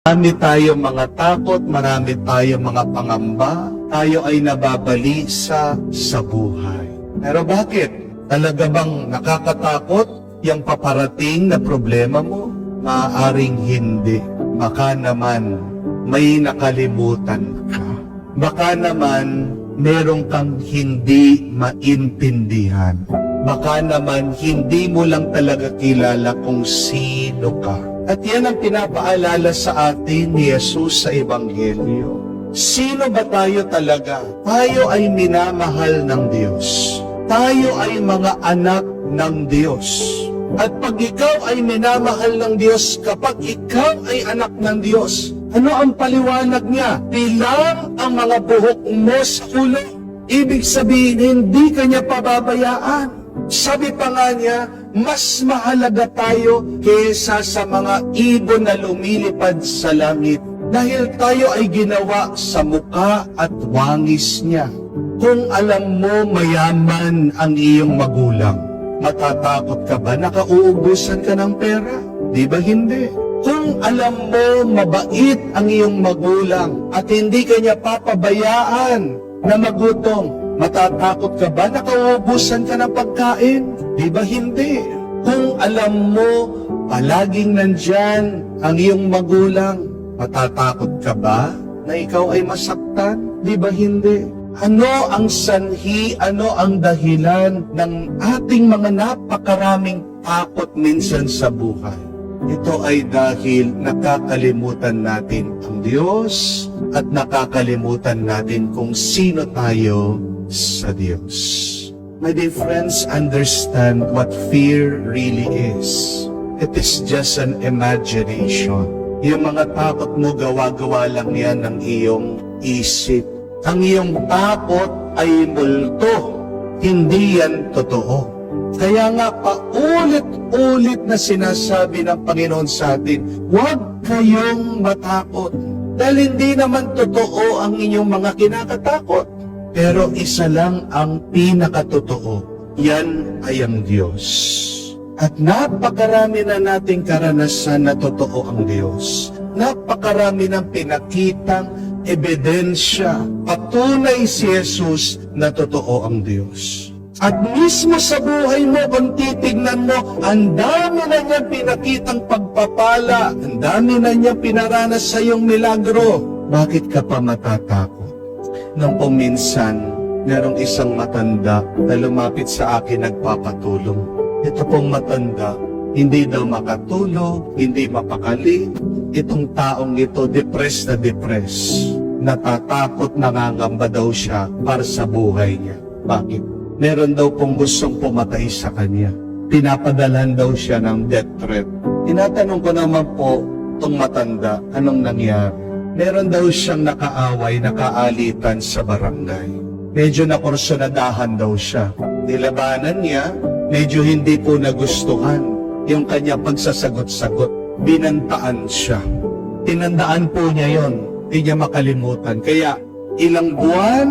Marami tayong mga takot, marami tayong mga pangamba, tayo ay nababalisa sa buhay. Pero bakit? Talaga bang nakakatakot yung paparating na problema mo? Maaaring hindi. Baka naman may nakalimutan ka. Baka naman meron kang hindi maintindihan. Baka naman hindi mo lang talaga kilala kung sino ka. At yan ang pinapaalala sa atin ni Jesus sa Ebanghelyo. Sino ba tayo talaga? Tayo ay minamahal ng Diyos. Tayo ay mga anak ng Diyos. At pag ikaw ay minamahal ng Diyos, kapag ikaw ay anak ng Diyos, ano ang paliwanag niya? Bilang ang mga buhok mo sa ulo. Ibig sabihin, hindi ka niya pababayaan. Sabi pa nga niya, mas mahalaga tayo kaysa sa mga ibon na lumilipad sa langit. Dahil tayo ay ginawa sa muka at wangis niya. Kung alam mo mayaman ang iyong magulang, matatakot ka ba? Nakauubusan ka ng pera? Di ba hindi? Kung alam mo mabait ang iyong magulang at hindi ka niya papabayaan na magutom, matatakot ka ba? Nakauubusan ka ng pagkain? Di ba hindi? Kung alam mo palaging nandyan ang iyong magulang, matatakot ka ba na ikaw ay masaktan? Di ba hindi? Ano ang sanhi, ano ang dahilan ng ating mga napakaraming takot minsan sa buhay? Ito ay dahil nakakalimutan natin ang Diyos at nakakalimutan natin kung sino tayo sa Diyos. My dear friends, understand what fear really is. It is just an imagination. Yung mga takot mo, gawa-gawa lang yan ng iyong isip. Ang iyong takot ay multo, hindi yan totoo. Kaya nga paulit-ulit na sinasabi ng Panginoon sa atin, huwag kayong matakot. Dahil hindi naman totoo ang inyong mga kinakatakot. Pero isa lang ang pinakatotoo, yan ay ang Diyos. At napakarami na nating karanasan na totoo ang Diyos. Napakarami ng pinakitang ebidensya, patunay si Jesus na totoo ang Diyos. At mismo sa buhay mo, kung titignan mo, ang dami na niya pinakitang pagpapala, ang dami na niya pinaranas sa iyong milagro. Bakit ka pa matatakot? Nung minsan, merong isang matanda na lumapit sa akin nagpapatulong. Ito pong matanda, hindi daw makatulog, hindi mapakali. Itong taong ito, depressed na depressed. Natatakot, nangangamba daw siya para sa buhay niya. Bakit? Meron daw pong gustong pumatay sa kanya. Pinapadalhan daw siya ng death threat. Tinatanong ko naman po, itong matanda, anong nangyari? Meron daw siyang nakaaway, nakaalitan sa barangay. Medyo nakursunadahan daw siya. Nilabanan niya, medyo hindi po nagustuhan yung kanya pagsasagot-sagot. Binantaan siya. Tinandaan po niya yon, hindi niya makalimutan. Kaya ilang buwan,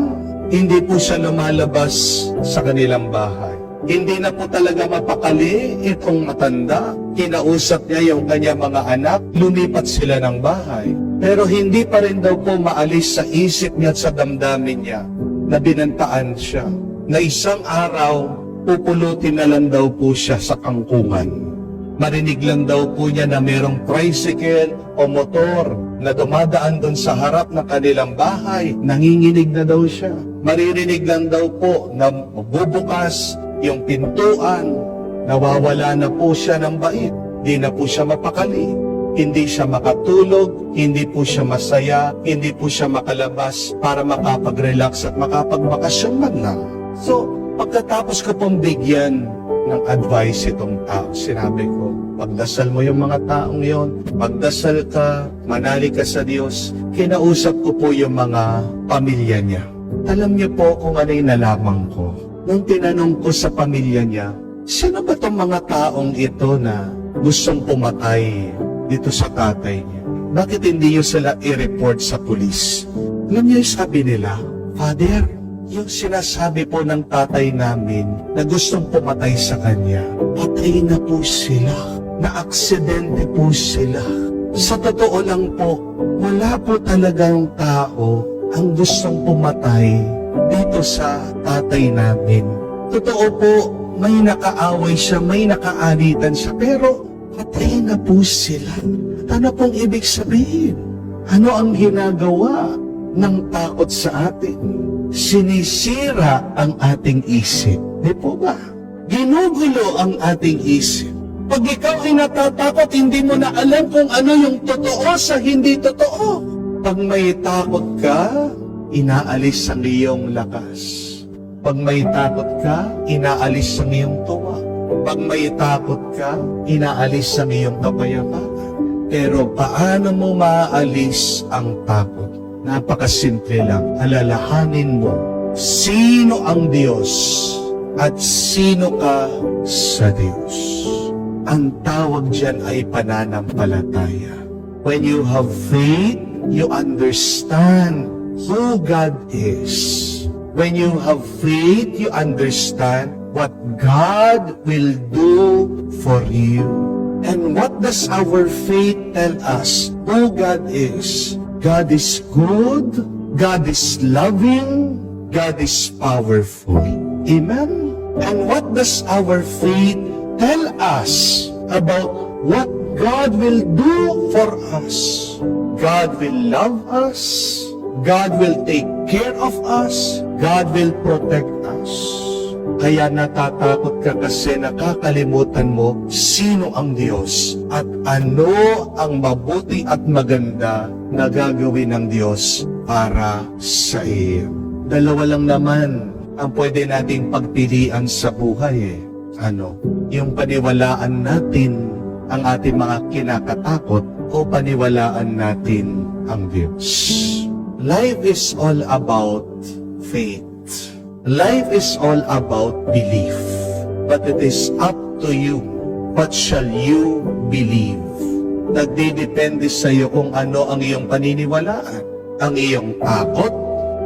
hindi po siya lumalabas sa kanilang bahay. Hindi na po talaga mapakali itong matanda. Kinausap niya yung kanya mga anak, lumipat sila ng bahay. Pero hindi pa rin daw po maalis sa isip niya at sa damdamin niya na binantaan siya. Na isang araw, pupulutin na lang daw po siya sa kangkungan. Marinig lang daw po niya na merong tricycle o motor na dumadaan doon sa harap ng kanilang bahay. Nanginginig na daw siya. Maririnig lang daw po na bubukas yung pintuan. Nawawala na po siya ng bait. Di na po siya mapakali. Hindi siya makatulog, hindi po siya masaya, hindi po siya makalabas para makapag-relax at makapagbakasyon man lang. So, pagkatapos ko pong bigyan ng advice itong tao, sinabi ko, pagdasal mo yung mga taong yon, magdasal ka, manali ka sa Diyos. Kinausap ko po yung mga pamilya niya. Alam niyo po kung ano yung nalaman ko. Nung tinanong ko sa pamilya niya, sino ba itong mga taong ito na gustong pumatay dito sa tatay niya? Bakit hindi niyo sila i-report sa pulis? Alam niyo yung sabi nila, Father, yung sinasabi po ng tatay namin na gustong pumatay sa kanya, patay na po sila. Na aksidente po sila. Sa totoo lang po, wala po talagang tao ang gustong pumatay dito sa tatay namin. Totoo po, may nakaaway siya, may nakaalitan siya, pero patay na po sila. Ano pong ibig sabihin? Ano ang ginagawa ng takot sa atin? Sinisira ang ating isip. Di po ba? Ginugulo ang ating isip. Pag ikaw ay natatakot, hindi mo na alam kung ano yung totoo sa hindi totoo. Pag may takot ka, inaalis ang iyong lakas. Pag may takot ka, inaalis ang iyong tuwa. Pag may takot ka, inaalis ang iyong kapayapaan. Pero paano mo maaalis ang takot? Napakasimple lang. Alalahanin mo, sino ang Diyos at sino ka sa Diyos. Ang tawag dyan ay pananampalataya. When you have faith, you understand who God is. When you have faith, you understand what God will do for you. And what does our faith tell us? Who God is. God is good, God is loving, God is powerful. Amen? And what does our faith tell us about what God will do for us? God will love us, God will take care of us, God will protect us. Kaya natatakot ka kasi nakakalimutan mo sino ang Diyos at ano ang mabuti at maganda na gagawin ng Diyos para sa iyo. Dalawa lang naman ang pwede nating pagpilian sa buhay Ano? Yung paniwalaan natin ang ating mga kinakatakot o paniwalaan natin ang Diyos. Life is all about faith. Life is all about belief. But it is up to you. What shall you believe? Nagdidepende sa iyo kung ano ang iyong paniniwalaan. Ang iyong takot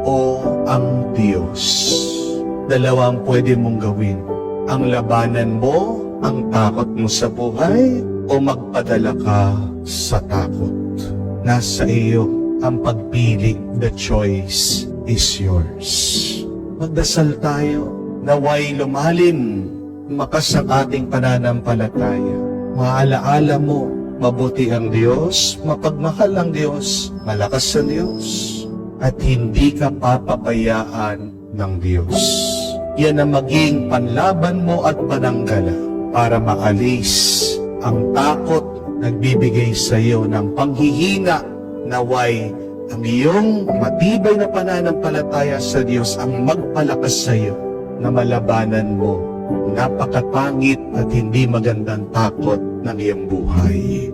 o ang Diyos. Dalawang pwede mong gawin. Ang labanan mo, ang takot mo sa buhay, o magpadala ka sa takot. Nasa iyo ang pagpili. The choice is yours. Magdasal tayo, naway lumalim, makas ang ating pananampalataya. Maalaala mo, mabuti ang Diyos, mapagmahal ang Diyos, malakas ang Diyos, at hindi ka papabayaan ng Diyos. Yan ang maging panlaban mo at pananggala para maalis ang takot nagbibigay sa iyo ng panghihina. Naway ang iyong matibay na pananampalataya sa Diyos ang magpalakas sa iyo na malabanan mo napakapangit at hindi magandang takot ng iyong buhay.